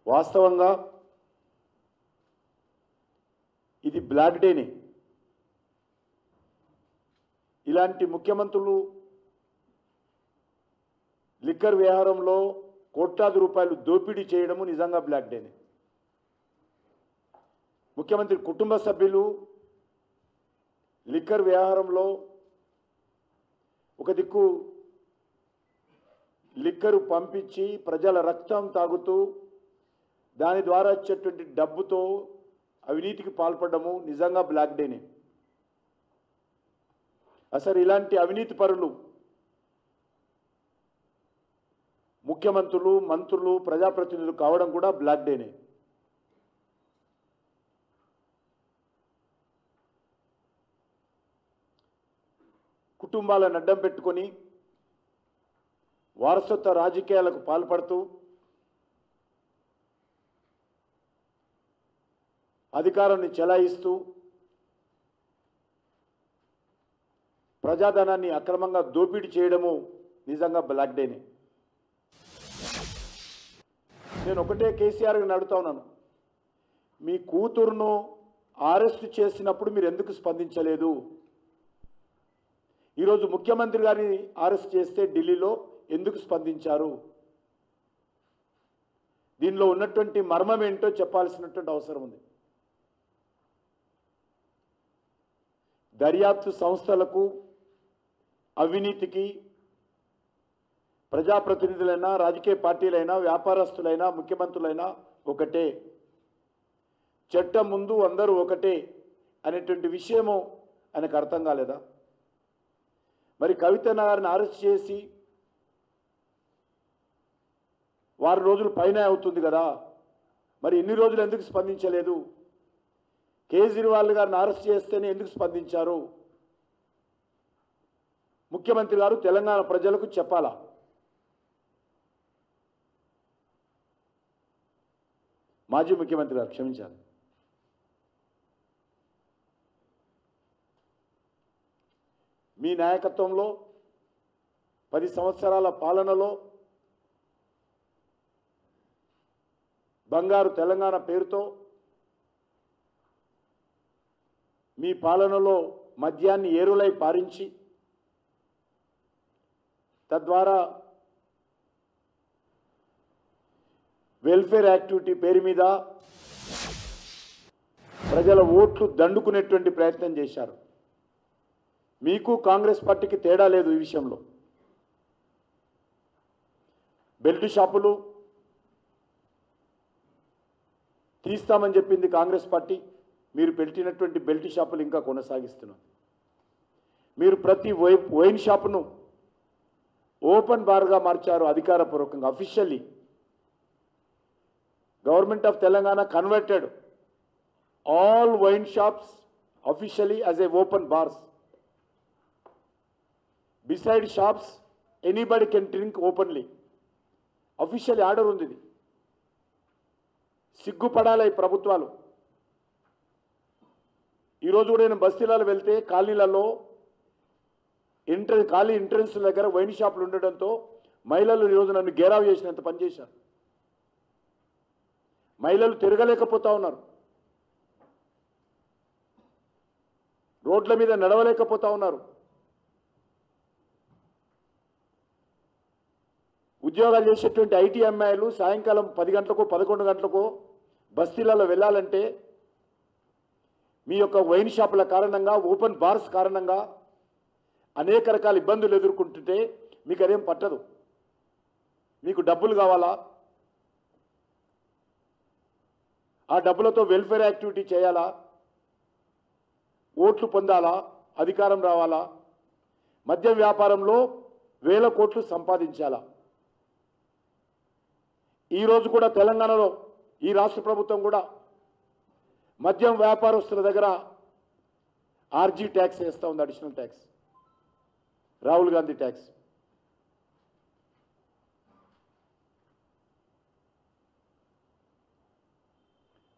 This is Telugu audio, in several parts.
వాస్తవంగా ఇది బ్లాక్ డేనే. ఇలాంటి ముఖ్యమంత్రులు లిక్కర్ వ్యవహారంలో కోట్లాది రూపాయలు దోపిడీ చేయడము నిజంగా బ్లాక్ డేనే. ముఖ్యమంత్రి కుటుంబ సభ్యులు లిక్కర్ వ్యవహారంలో ఒక దిక్కు లిక్కరు పంపించి ప్రజల రక్తం తాగుతూ దాని ద్వారా వచ్చేటువంటి డబ్బుతో అవినీతికి పాల్పడము నిజంగా బ్లాక్ డేనే. అసలు ఇలాంటి అవినీతి పరులు ముఖ్యమంత్రులు, మంత్రులు, ప్రజాప్రతినిధులు కావడం కూడా బ్లాక్ డేనే. కుటుంబాలను అడ్డం పెట్టుకొని వారసత్వ రాజకీయాలకు పాల్పడుతూ అధికారాన్ని చెలాయిస్తూ ప్రజాధనాన్ని అక్రమంగా దోపిడీ చేయడము నిజంగా బ్లాక్ డేనే. నేను ఒకటే కేసీఆర్ గారిని అడుగుతా ఉన్నాను, మీ కూతురును అరెస్ట్ చేసినప్పుడు మీరు ఎందుకు స్పందించలేదు? ఈరోజు ముఖ్యమంత్రి గారిని అరెస్ట్ చేస్తే ఢిల్లీలో ఎందుకు స్పందించారు? దీనిలో ఉన్నటువంటి మర్మం ఏంటో చెప్పాల్సినటువంటి అవసరం ఉంది. దర్యాప్తు సంస్థలకు, అవినీతికి ప్రజాప్రతినిధులైనా, రాజకీయ పార్టీలైనా, వ్యాపారస్తులైనా, ముఖ్యమంత్రులైనా ఒకటే. చట్టం ముందు అందరూ ఒకటే అనేటువంటి విషయము ఆయనకు అర్థం కాలేదా? మరి కవిత గారిని అరెస్ట్ చేసి 6 రోజులు పైన అవుతుంది కదా, మరి ఇన్ని రోజులు ఎందుకు స్పందించలేదు? కేజ్రీవాల్ గారిని అరెస్ట్ చేస్తేనే ఎందుకు స్పందించారు? ముఖ్యమంత్రి గారు తెలంగాణ ప్రజలకు చెప్పాలా? మాజీ ముఖ్యమంత్రి గారు క్షమించాలి. మీ నాయకత్వంలో 10 సంవత్సరాల పాలనలో బంగారు తెలంగాణ పేరుతో మీ పాలనలో మద్యాన్ని ఏరులై పారించి తద్వారా వెల్ఫేర్ యాక్టివిటీ పేరు మీద ప్రజల ఓట్లు దండుకునేటువంటి ప్రయత్నం చేశారు. మీకు కాంగ్రెస్ పార్టీకి తేడా లేదు ఈ విషయంలో. బెల్ట్ షాపులు తీస్తామని చెప్పింది కాంగ్రెస్ పార్టీ, మీరు పెట్టినటువంటి బెల్ట్ షాపులు ఇంకా కొనసాగిస్తున్నారు. మీరు ప్రతి వైన్ షాపును ఓపెన్ బార్గా మార్చారు అధికారపూర్వకంగా. Officially government of Telangana converted all wine shops officially as a open bars. Beside shops, anybody can drink openly. Officially order ఉంది. సిగ్గుపడాలి ఈ ప్రభుత్వాలు. ఈరోజు కూడా నేను బస్తీలలో వెళ్తే కాలనీలలో ఖాళీ ఎంట్రన్స్ దగ్గర వైన్ షాపులు ఉండడంతో మహిళలు ఈరోజు నన్ను గేరావ్ చేసినంత పనిచేశారు. మహిళలు తిరగలేకపోతా ఉన్నారు, రోడ్ల మీద నడవలేకపోతా ఉన్నారు. ఉద్యోగాలు చేసేటువంటి ఐటీ అమ్మాయిలు సాయంకాలం 10 గంటలకు 11 గంటలకు బస్తీలలో వెళ్ళాలంటే మీ యొక్క వైన్ షాపుల కారణంగా, ఓపెన్ బార్స్ కారణంగా అనేక రకాల ఇబ్బందులు ఎదుర్కొంటుంటే మీకు అదేం పట్టదు. మీకు డబ్బులు కావాలా? ఆ డబ్బులతో వెల్ఫేర్ యాక్టివిటీ చేయాలా? ఓట్లు పొందాలా? అధికారం రావాలా? మద్యం వ్యాపారంలో వేల కోట్లు సంపాదించాలా? ఈరోజు కూడా తెలంగాణలో ఈ రాష్ట్ర ప్రభుత్వం కూడా మద్యం వ్యాపారస్తుల దగ్గర ఆర్జీ ట్యాక్స్ వేస్తూ ఉంది, additional tax, Rahul Gandhi tax.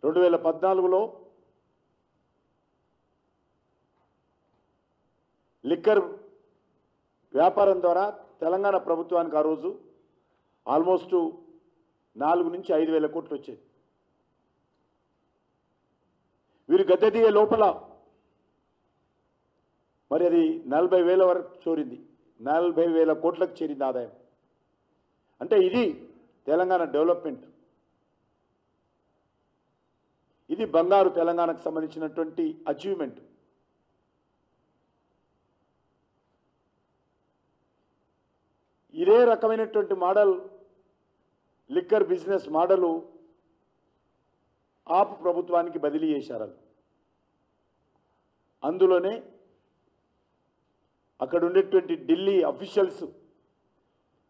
రెండు 2014లో లిక్కర్ వ్యాపారం ద్వారా తెలంగాణ ప్రభుత్వానికి ఆ రోజు ఆల్మోస్ట్ 4 నుంచి 5,000 కోట్లు వచ్చేది. వీరు గద్దె దిగే లోపల మరి అది 40,000 వరకు చేరింది. 40,000 కోట్లకు చేరింది ఆదాయం. అంటే ఇది తెలంగాణ డెవలప్మెంట్. ఇది బంగారు తెలంగాణకు సంబంధించినటువంటి అచీవ్మెంట్. ఇదే రకమైనటువంటి మోడల్ లిక్కర్ బిజినెస్ మోడలు ఆప్ ప్రభుత్వానికి బదిలీ చేశారు. అందులోనే అక్కడ ఉండేటువంటి ఢిల్లీ అఫీషియల్స్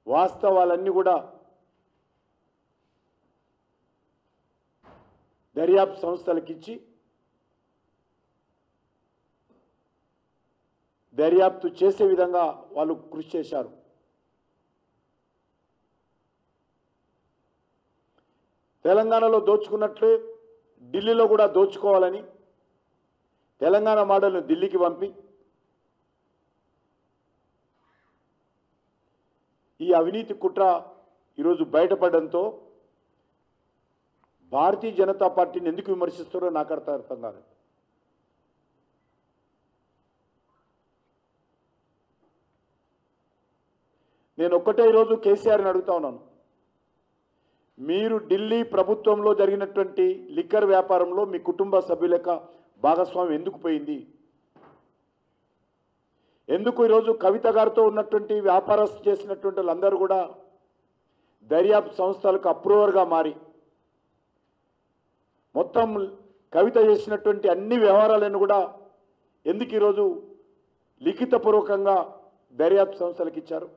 వాస్తవాలన్నీ కూడా దర్యాప్తు సంస్థలకు ఇచ్చి దర్యాప్తు చేసే విధంగా వాళ్ళు కృషి చేశారు. తెలంగాణలో దోచుకున్నట్లే ఢిల్లీలో కూడా దోచుకోవాలని తెలంగాణ మోడల్ను ఢిల్లీకి పంపి ఈ అవినీతి కుట్ర ఈరోజు బయటపడడంతో భారతీయ జనతా పార్టీని ఎందుకు విమర్శిస్తారో నాకు అర్థం కాదు. నేను ఒక్కటే ఈరోజు కేసీఆర్ని అడుగుతా ఉన్నాను. మీరు ఢిల్లీ ప్రభుత్వంలో జరిగినటువంటి లిక్కర్ వ్యాపారంలో మీ కుటుంబ సభ్యుల యొక్క భాగస్వామ్యం ఎందుకు పోయింది? ఎందుకు ఈరోజు కవిత గారితో ఉన్నటువంటి వ్యాపారస్తు చేసినటువంటి వాళ్ళందరూ కూడా దర్యాప్తు సంస్థలకు అప్రూవర్గా మారి మొత్తం కవిత చేసినటువంటి అన్ని వ్యవహారాలను కూడా ఎందుకు ఈరోజు లిఖితపూర్వకంగా దర్యాప్తు సంస్థలకు ఇచ్చారు?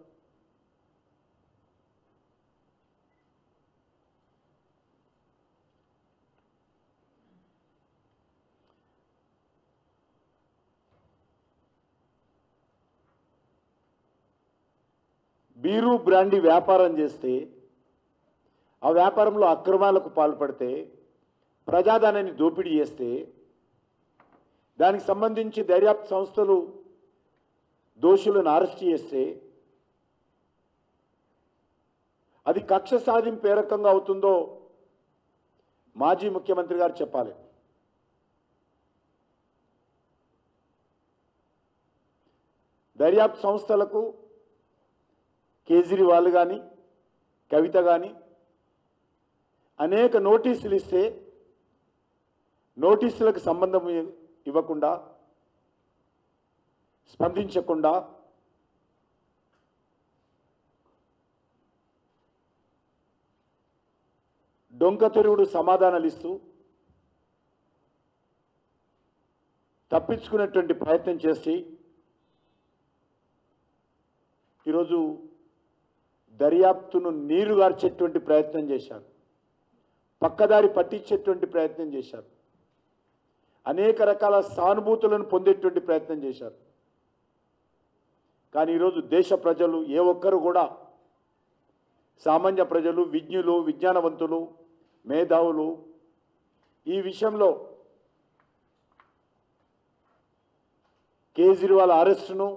బీరు బ్రాండీ వ్యాపారం చేస్తే ఆ వ్యాపారంలో అక్రమాలకు పాల్పడితే ప్రజాధనాన్ని దోపిడీ చేస్తే దానికి సంబంధించి దర్యాప్తు సంస్థలు దోషులను అరెస్ట్ చేస్తే అది కక్ష సాధింపు ఏ రకంగా అవుతుందో మాజీ ముఖ్యమంత్రి గారు చెప్పాలి. దర్యాప్తు సంస్థలకు కేజ్రీవాల్ కానీ కవిత కానీ అనేక నోటీసులు ఇస్తే నోటీసులకు సంబంధం ఇవ్వకుండా స్పందించకుండా డొంకతిరుగుడు సమాధానాలు ఇస్తూ తప్పించుకునేటువంటి ప్రయత్నం చేసి ఈరోజు దర్యాప్తును నీరుగార్చేటువంటి ప్రయత్నం చేశారు. పక్కదారి పట్టించేటువంటి ప్రయత్నం చేశారు. అనేక రకాల సానుభూతులను పొందేటువంటి ప్రయత్నం చేశారు. కానీ ఈరోజు దేశ ప్రజలు ఏ ఒక్కరు కూడా సామాన్య ప్రజలు, విజ్ఞులు, విజ్ఞానవంతులు, మేధావులు ఈ విషయంలో కేజ్రీవాల్ అరెస్టును,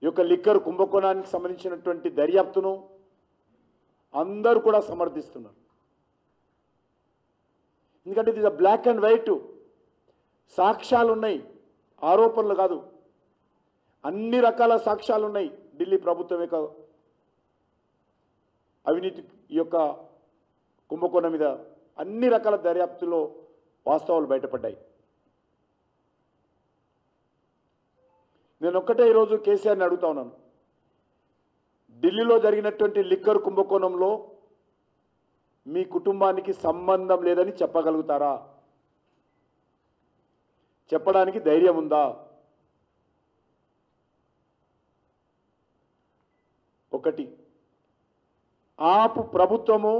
ఈ యొక్క లిక్కర్ కుంభకోణానికి సంబంధించినటువంటి దర్యాప్తును అందరూ కూడా సమర్థిస్తున్నారు. ఎందుకంటే ఇది బ్లాక్ అండ్ వైట్, సాక్ష్యాలు ఉన్నాయి, ఆరోపణలు కాదు, అన్ని రకాల సాక్ష్యాలు ఉన్నాయి. ఢిల్లీ ప్రభుత్వం యొక్క అవినీతి ఈ యొక్క కుంభకోణం మీద అన్ని రకాల దర్యాప్తులో వాస్తవాలు బయటపడ్డాయి. నేను ఒక్కటే ఈరోజు కేసీఆర్ని అడుగుతా ఉన్నాను. ఢిల్లీలో జరిగినటువంటి లిక్కర్ కుంభకోణంలో మీ కుటుంబానికి సంబంధం లేదని చెప్పగలుగుతారా? చెప్పడానికి ధైర్యం ఉందా? ఒకటి, ఆప్ ప్రభుత్వము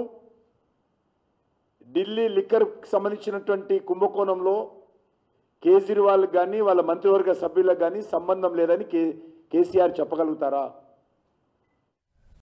ఢిల్లీ లిక్కర్కి సంబంధించినటువంటి కుంభకోణంలో కేజ్రీవాల్ కానీ వాళ్ళ మంత్రివర్గ సభ్యులకు కానీ సంబంధం లేదని కేసీఆర్ చెప్పగలుగుతారా?